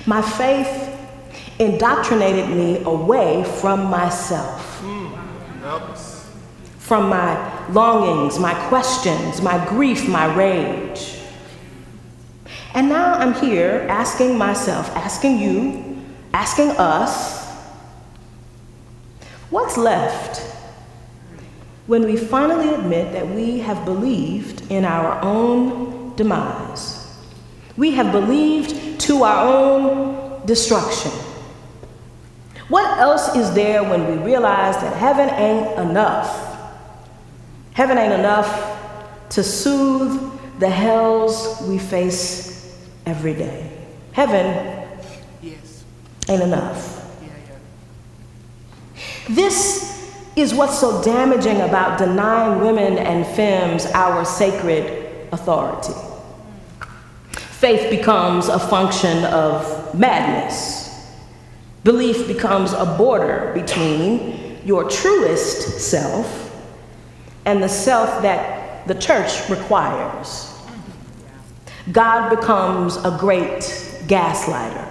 My faith indoctrinated me away from myself, from my longings, my questions, my grief, my rage. And now I'm here asking myself, asking you, asking us, what's left when we finally admit that we have believed in our own demise? We have believed to our own destruction. What else is there when we realize that heaven ain't enough? Heaven ain't enough to soothe the hells we face every day. Heaven ain't enough. This is what's so damaging about denying women and femmes our sacred authority. Faith becomes a function of madness. Belief becomes a border between your truest self and the self that the church requires. God becomes a great gaslighter.